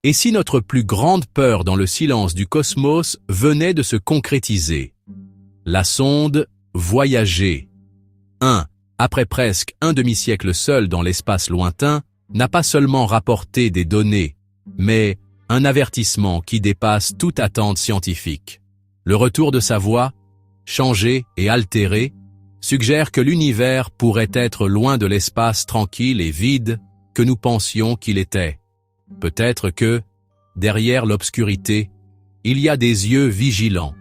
Et si notre plus grande peur dans le silence du cosmos venait de se concrétiser? La sonde Voyager 1, après presque un demi-siècle seule dans l'espace lointain, n'a pas seulement rapporté des données, mais un avertissement qui dépasse toute attente scientifique. Le retour de sa voix, changée et altérée, suggère que l'univers pourrait être loin de l'espace tranquille et vide que nous pensions qu'il était. Peut-être que, derrière l'obscurité, il y a des yeux vigilants,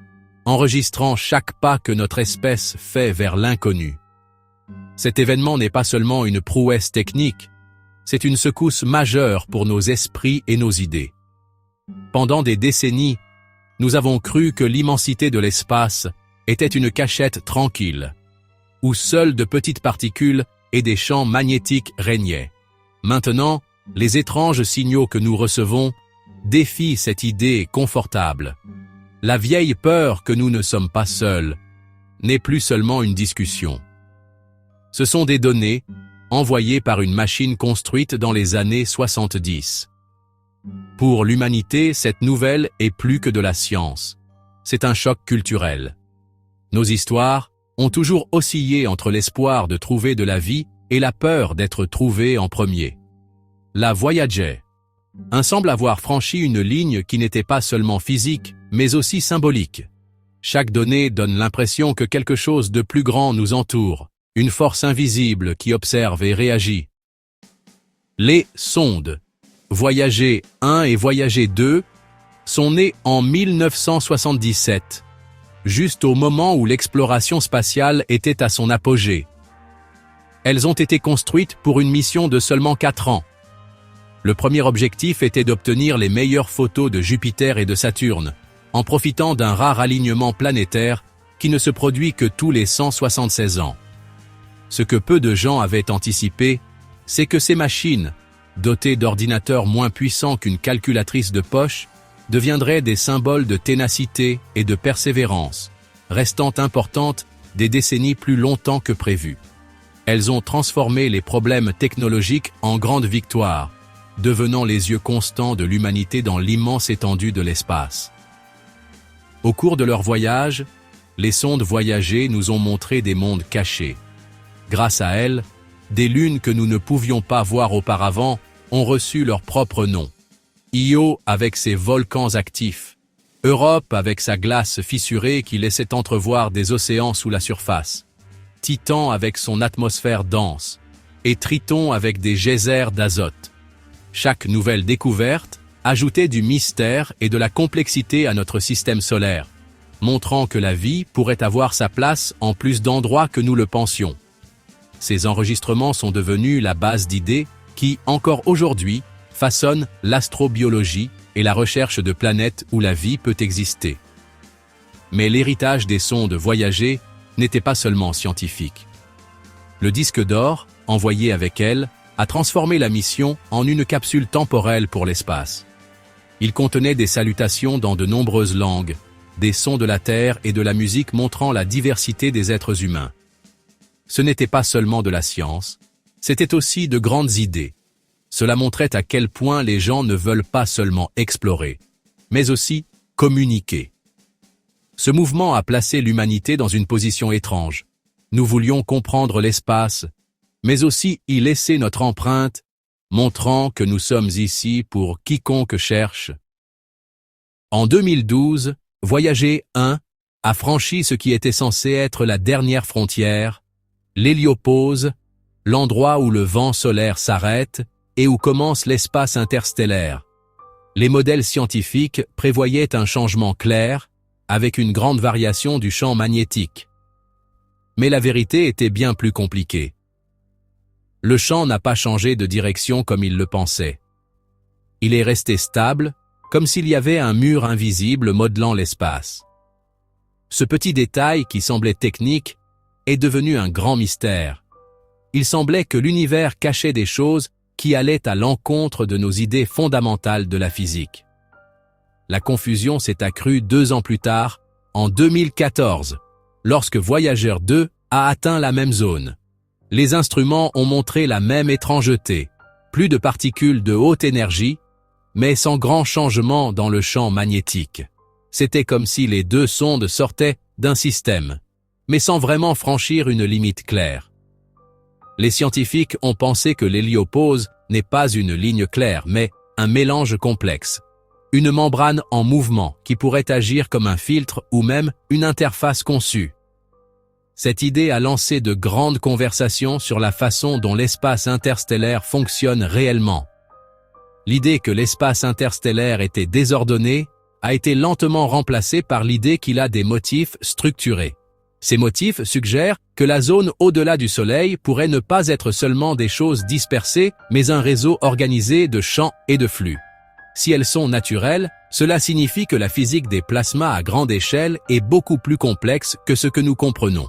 enregistrant chaque pas que notre espèce fait vers l'inconnu. Cet événement n'est pas seulement une prouesse technique, c'est une secousse majeure pour nos esprits et nos idées. Pendant des décennies, nous avons cru que l'immensité de l'espace était une cachette tranquille, où seules de petites particules et des champs magnétiques régnaient. Maintenant, les étranges signaux que nous recevons défient cette idée confortable. La vieille peur que nous ne sommes pas seuls n'est plus seulement une discussion. Ce sont des données envoyées par une machine construite dans les années 70. Pour l'humanité, cette nouvelle est plus que de la science. C'est un choc culturel. Nos histoires ont toujours oscillé entre l'espoir de trouver de la vie et la peur d'être trouvés en premier. La Voyager 1 semble avoir franchi une ligne qui n'était pas seulement physique, mais aussi symbolique. Chaque donnée donne l'impression que quelque chose de plus grand nous entoure, une force invisible qui observe et réagit. Les sondes Voyager 1 et Voyager 2 sont nées en 1977, juste au moment où l'exploration spatiale était à son apogée. Elles ont été construites pour une mission de seulement 4 ans. Le premier objectif était d'obtenir les meilleures photos de Jupiter et de Saturne, en profitant d'un rare alignement planétaire qui ne se produit que tous les 176 ans. Ce que peu de gens avaient anticipé, c'est que ces machines, dotées d'ordinateurs moins puissants qu'une calculatrice de poche, deviendraient des symboles de ténacité et de persévérance, restant importantes des décennies plus longtemps que prévu. Elles ont transformé les problèmes technologiques en grandes victoires, devenant les yeux constants de l'humanité dans l'immense étendue de l'espace. Au cours de leur voyage, les sondes Voyager nous ont montré des mondes cachés. Grâce à elles, des lunes que nous ne pouvions pas voir auparavant ont reçu leur propre nom. Io avec ses volcans actifs, Europe avec sa glace fissurée qui laissait entrevoir des océans sous la surface, Titan avec son atmosphère dense, et Triton avec des geysers d'azote. Chaque nouvelle découverte ajoutait du mystère et de la complexité à notre système solaire, montrant que la vie pourrait avoir sa place en plus d'endroits que nous le pensions. Ces enregistrements sont devenus la base d'idées qui, encore aujourd'hui, façonnent l'astrobiologie et la recherche de planètes où la vie peut exister. Mais l'héritage des sondes Voyager n'était pas seulement scientifique. Le disque d'or, envoyé avec elle, a transformé la mission en une capsule temporelle pour l'espace. Il contenait des salutations dans de nombreuses langues, des sons de la Terre et de la musique montrant la diversité des êtres humains. Ce n'était pas seulement de la science, c'était aussi de grandes idées. Cela montrait à quel point les gens ne veulent pas seulement explorer, mais aussi communiquer. Ce mouvement a placé l'humanité dans une position étrange. Nous voulions comprendre l'espace, mais aussi y laisser notre empreinte, montrant que nous sommes ici pour quiconque cherche. En 2012, Voyager 1 a franchi ce qui était censé être la dernière frontière, l'héliopause, l'endroit où le vent solaire s'arrête et où commence l'espace interstellaire. Les modèles scientifiques prévoyaient un changement clair, avec une grande variation du champ magnétique. Mais la vérité était bien plus compliquée. Le champ n'a pas changé de direction comme il le pensait. Il est resté stable, comme s'il y avait un mur invisible modelant l'espace. Ce petit détail qui semblait technique est devenu un grand mystère. Il semblait que l'univers cachait des choses qui allaient à l'encontre de nos idées fondamentales de la physique. La confusion s'est accrue 2 ans plus tard, en 2014, lorsque Voyager 2 a atteint la même zone. Les instruments ont montré la même étrangeté, plus de particules de haute énergie, mais sans grand changement dans le champ magnétique. C'était comme si les deux sondes sortaient d'un système, mais sans vraiment franchir une limite claire. Les scientifiques ont pensé que l'héliopause n'est pas une ligne claire, mais un mélange complexe. Une membrane en mouvement qui pourrait agir comme un filtre ou même une interface conçue. Cette idée a lancé de grandes conversations sur la façon dont l'espace interstellaire fonctionne réellement. L'idée que l'espace interstellaire était désordonné a été lentement remplacée par l'idée qu'il a des motifs structurés. Ces motifs suggèrent que la zone au-delà du Soleil pourrait ne pas être seulement des choses dispersées, mais un réseau organisé de champs et de flux. Si elles sont naturelles, cela signifie que la physique des plasmas à grande échelle est beaucoup plus complexe que ce que nous comprenons.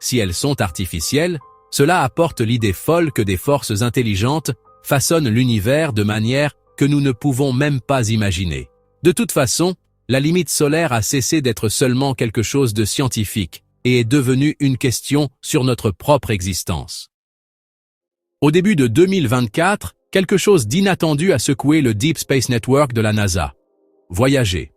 Si elles sont artificielles, cela apporte l'idée folle que des forces intelligentes façonnent l'univers de manière que nous ne pouvons même pas imaginer. De toute façon, la limite solaire a cessé d'être seulement quelque chose de scientifique et est devenue une question sur notre propre existence. Au début de 2024, quelque chose d'inattendu a secoué le Deep Space Network de la NASA. Voyager.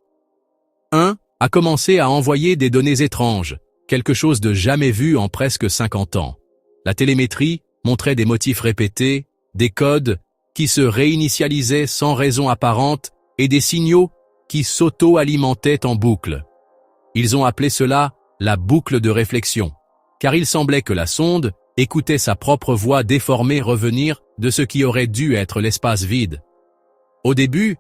1. A commencé à envoyer des données étranges, quelque chose de jamais vu en presque 50 ans. La télémétrie montrait des motifs répétés, des codes qui se réinitialisaient sans raison apparente et des signaux qui s'auto-alimentaient en boucle. Ils ont appelé cela la boucle de réflexion, car il semblait que la sonde écoutait sa propre voix déformée revenir de ce qui aurait dû être l'espace vide. Au début,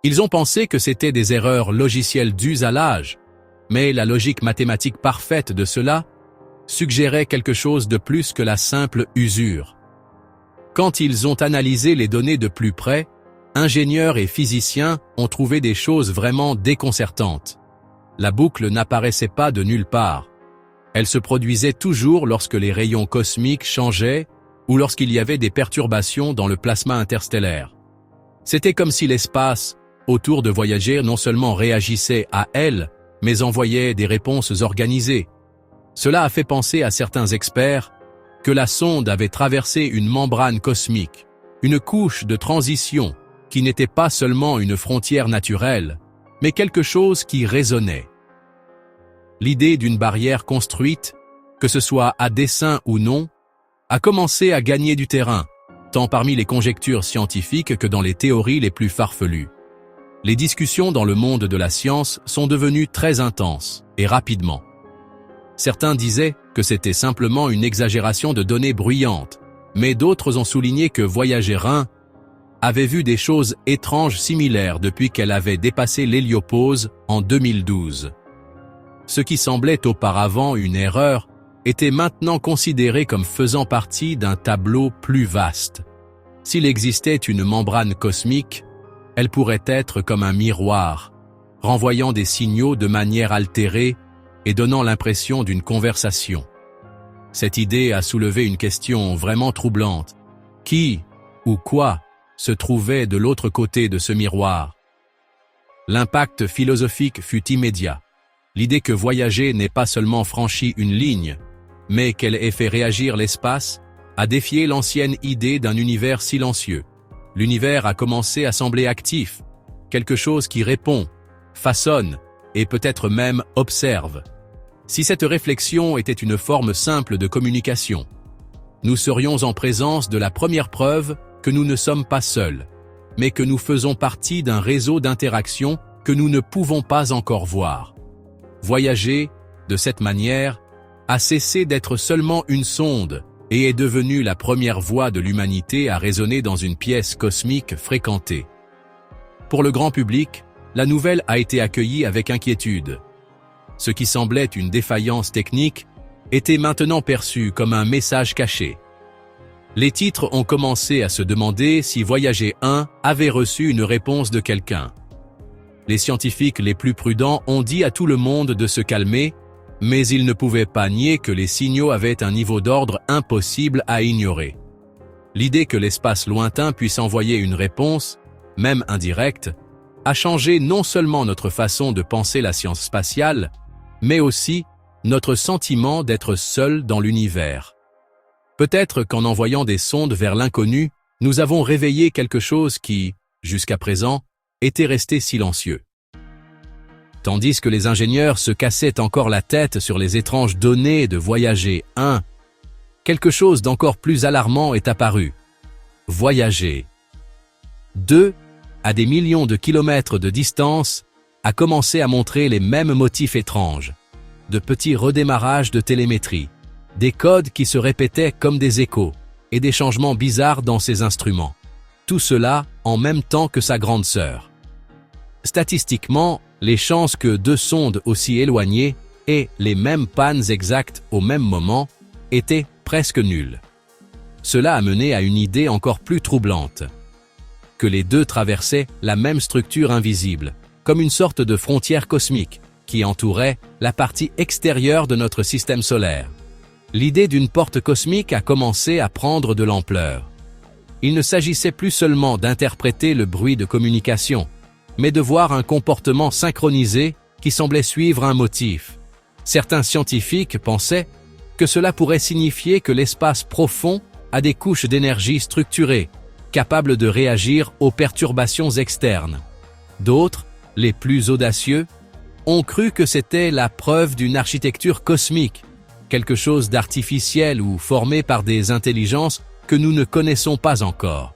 ils ont pensé que c'était des erreurs logicielles dues à l'âge, mais la logique mathématique parfaite de cela suggérait quelque chose de plus que la simple usure. Quand ils ont analysé les données de plus près, ingénieurs et physiciens ont trouvé des choses vraiment déconcertantes. La boucle n'apparaissait pas de nulle part. Elle se produisait toujours lorsque les rayons cosmiques changeaient ou lorsqu'il y avait des perturbations dans le plasma interstellaire. C'était comme si l'espace autour de Voyager non seulement réagissait à elle, mais envoyait des réponses organisées. Cela a fait penser à certains experts que la sonde avait traversé une membrane cosmique, une couche de transition qui n'était pas seulement une frontière naturelle, mais quelque chose qui résonnait. L'idée d'une barrière construite, que ce soit à dessein ou non, a commencé à gagner du terrain, tant parmi les conjectures scientifiques que dans les théories les plus farfelues. Les discussions dans le monde de la science sont devenues très intenses, et rapidement. Certains disaient que c'était simplement une exagération de données bruyantes, mais d'autres ont souligné que Voyager 1 avait vu des choses étranges similaires depuis qu'elle avait dépassé l'héliopause en 2012. Ce qui semblait auparavant une erreur était maintenant considéré comme faisant partie d'un tableau plus vaste. S'il existait une membrane cosmique, elle pourrait être comme un miroir, renvoyant des signaux de manière altérée et donnant l'impression d'une conversation. Cette idée a soulevé une question vraiment troublante. Qui ou quoi se trouvait de l'autre côté de ce miroir? L'impact philosophique fut immédiat. L'idée que Voyager n'ait pas seulement franchi une ligne, mais qu'elle ait fait réagir l'espace, a défié l'ancienne idée d'un univers silencieux. L'univers a commencé à sembler actif, quelque chose qui répond, façonne et peut-être même observe. Si cette réflexion était une forme simple de communication, nous serions en présence de la première preuve que nous ne sommes pas seuls, mais que nous faisons partie d'un réseau d'interactions que nous ne pouvons pas encore voir. Voyager, de cette manière, a cessé d'être seulement une sonde et est devenue la première voix de l'humanité à résonner dans une pièce cosmique fréquentée. Pour le grand public, la nouvelle a été accueillie avec inquiétude. Ce qui semblait une défaillance technique était maintenant perçu comme un message caché. Les titres ont commencé à se demander si Voyager 1 avait reçu une réponse de quelqu'un. Les scientifiques les plus prudents ont dit à tout le monde de se calmer, mais ils ne pouvaient pas nier que les signaux avaient un niveau d'ordre impossible à ignorer. L'idée que l'espace lointain puisse envoyer une réponse, même indirecte, a changé non seulement notre façon de penser la science spatiale, mais aussi notre sentiment d'être seul dans l'univers. Peut-être qu'en envoyant des sondes vers l'inconnu, nous avons réveillé quelque chose qui, jusqu'à présent, étaient restés silencieux. Tandis que les ingénieurs se cassaient encore la tête sur les étranges données de Voyager 1, quelque chose d'encore plus alarmant est apparu. Voyager 2, à des millions de kilomètres de distance, a commencé à montrer les mêmes motifs étranges. De petits redémarrages de télémétrie, des codes qui se répétaient comme des échos, et des changements bizarres dans ses instruments. Tout cela en même temps que sa grande sœur. Statistiquement, les chances que deux sondes aussi éloignées aient les mêmes pannes exactes au même moment étaient presque nulles. Cela a mené à une idée encore plus troublante. Que les deux traversaient la même structure invisible, comme une sorte de frontière cosmique qui entourait la partie extérieure de notre système solaire. L'idée d'une porte cosmique a commencé à prendre de l'ampleur. Il ne s'agissait plus seulement d'interpréter le bruit de communication, mais de voir un comportement synchronisé qui semblait suivre un motif. Certains scientifiques pensaient que cela pourrait signifier que l'espace profond a des couches d'énergie structurées, capables de réagir aux perturbations externes. D'autres, les plus audacieux, ont cru que c'était la preuve d'une architecture cosmique, quelque chose d'artificiel ou formé par des intelligences que nous ne connaissons pas encore.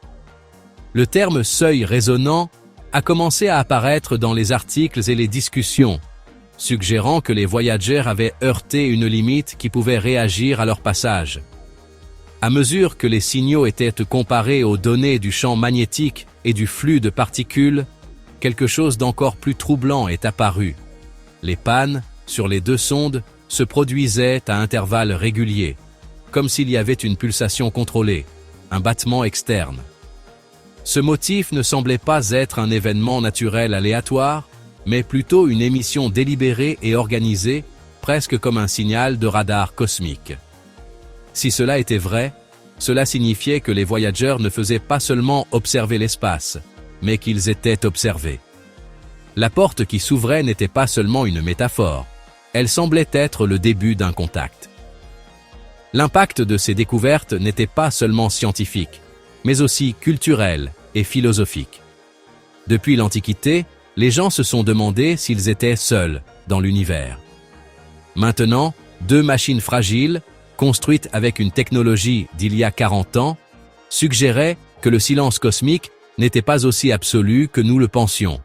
Le terme « seuil résonnant » a commencé à apparaître dans les articles et les discussions, suggérant que les voyageurs avaient heurté une limite qui pouvait réagir à leur passage. À mesure que les signaux étaient comparés aux données du champ magnétique et du flux de particules, quelque chose d'encore plus troublant est apparu. Les pannes, sur les deux sondes, se produisaient à intervalles réguliers, comme s'il y avait une pulsation contrôlée, un battement externe. Ce motif ne semblait pas être un événement naturel aléatoire, mais plutôt une émission délibérée et organisée, presque comme un signal de radar cosmique. Si cela était vrai, cela signifiait que les voyageurs ne faisaient pas seulement observer l'espace, mais qu'ils étaient observés. La porte qui s'ouvrait n'était pas seulement une métaphore, elle semblait être le début d'un contact. L'impact de ces découvertes n'était pas seulement scientifique, mais aussi culturel et philosophique. Depuis l'Antiquité, les gens se sont demandé s'ils étaient seuls dans l'univers. Maintenant, deux machines fragiles, construites avec une technologie d'il y a 40 ans, suggéraient que le silence cosmique n'était pas aussi absolu que nous le pensions.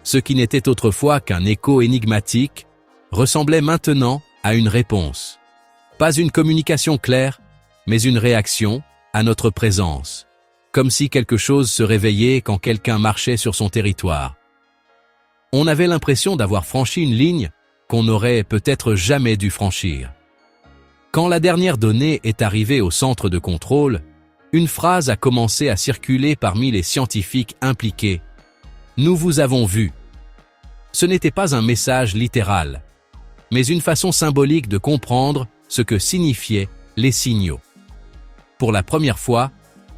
Ce qui n'était autrefois qu'un écho énigmatique ressemblait maintenant à une réponse. Pas une communication claire, mais une réaction à notre présence, comme si quelque chose se réveillait quand quelqu'un marchait sur son territoire. On avait l'impression d'avoir franchi une ligne qu'on n'aurait peut-être jamais dû franchir. Quand la dernière donnée est arrivée au centre de contrôle, une phrase a commencé à circuler parmi les scientifiques impliqués. « Nous vous avons vu ». Ce n'était pas un message littéral, mais une façon symbolique de comprendre ce que signifiaient les signaux. Pour la première fois,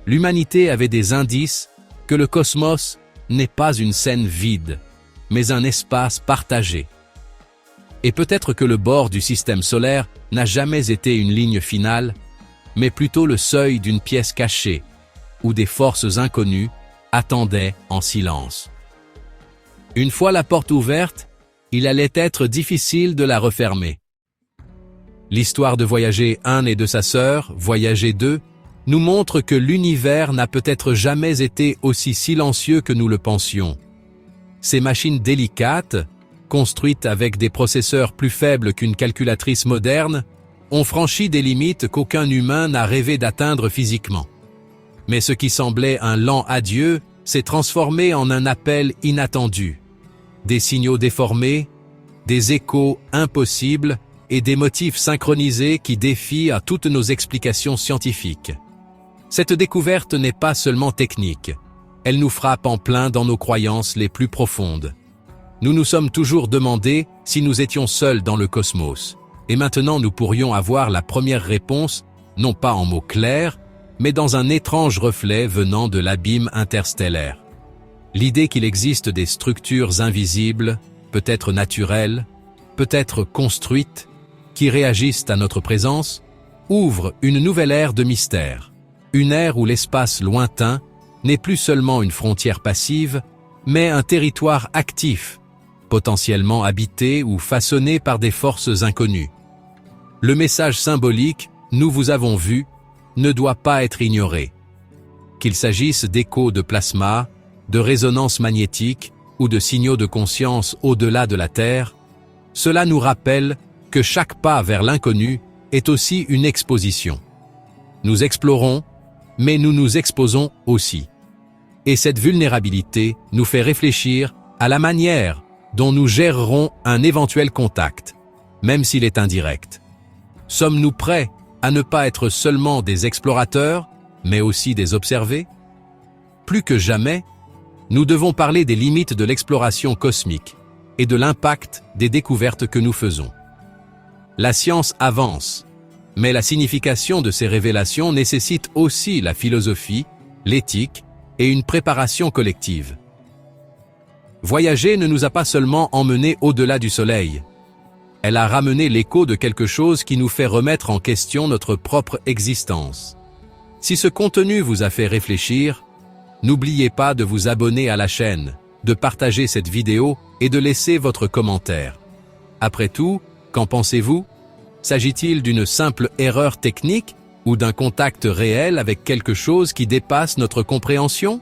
l'humanité avait des indices que le cosmos n'est pas une scène vide, mais un espace partagé. Et peut-être que le bord du système solaire n'a jamais été une ligne finale, mais plutôt le seuil d'une pièce cachée, où des forces inconnues attendaient en silence. Une fois la porte ouverte, il allait être difficile de la refermer. L'histoire de Voyager 1 et de sa sœur, Voyager 2, nous montre que l'univers n'a peut-être jamais été aussi silencieux que nous le pensions. Ces machines délicates, construites avec des processeurs plus faibles qu'une calculatrice moderne, ont franchi des limites qu'aucun humain n'a rêvé d'atteindre physiquement. Mais ce qui semblait un lent adieu s'est transformé en un appel inattendu. Des signaux déformés, des échos impossibles et des motifs synchronisés qui défient à toutes nos explications scientifiques. Cette découverte n'est pas seulement technique, elle nous frappe en plein dans nos croyances les plus profondes. Nous nous sommes toujours demandé si nous étions seuls dans le cosmos, et maintenant nous pourrions avoir la première réponse, non pas en mots clairs, mais dans un étrange reflet venant de l'abîme interstellaire. L'idée qu'il existe des structures invisibles, peut-être naturelles, peut-être construites, qui réagissent à notre présence, ouvre une nouvelle ère de mystère. Une ère où l'espace lointain n'est plus seulement une frontière passive, mais un territoire actif, potentiellement habité ou façonné par des forces inconnues. Le message symbolique « Nous vous avons vu » ne doit pas être ignoré. Qu'il s'agisse d'échos de plasma, de résonances magnétiques ou de signaux de conscience au-delà de la Terre, cela nous rappelle que chaque pas vers l'inconnu est aussi une exposition. Nous explorons, mais nous nous exposons aussi. Et cette vulnérabilité nous fait réfléchir à la manière dont nous gérerons un éventuel contact, même s'il est indirect. Sommes-nous prêts à ne pas être seulement des explorateurs, mais aussi des observés? Plus que jamais, nous devons parler des limites de l'exploration cosmique et de l'impact des découvertes que nous faisons. La science avance, mais la signification de ces révélations nécessite aussi la philosophie, l'éthique et une préparation collective. Voyager ne nous a pas seulement emmenés au-delà du Soleil. Elle a ramené l'écho de quelque chose qui nous fait remettre en question notre propre existence. Si ce contenu vous a fait réfléchir, n'oubliez pas de vous abonner à la chaîne, de partager cette vidéo et de laisser votre commentaire. Après tout, qu'en pensez-vous? S'agit-il d'une simple erreur technique ou d'un contact réel avec quelque chose qui dépasse notre compréhension?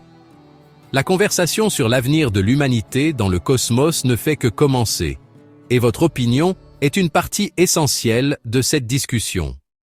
La conversation sur l'avenir de l'humanité dans le cosmos ne fait que commencer, et votre opinion est une partie essentielle de cette discussion.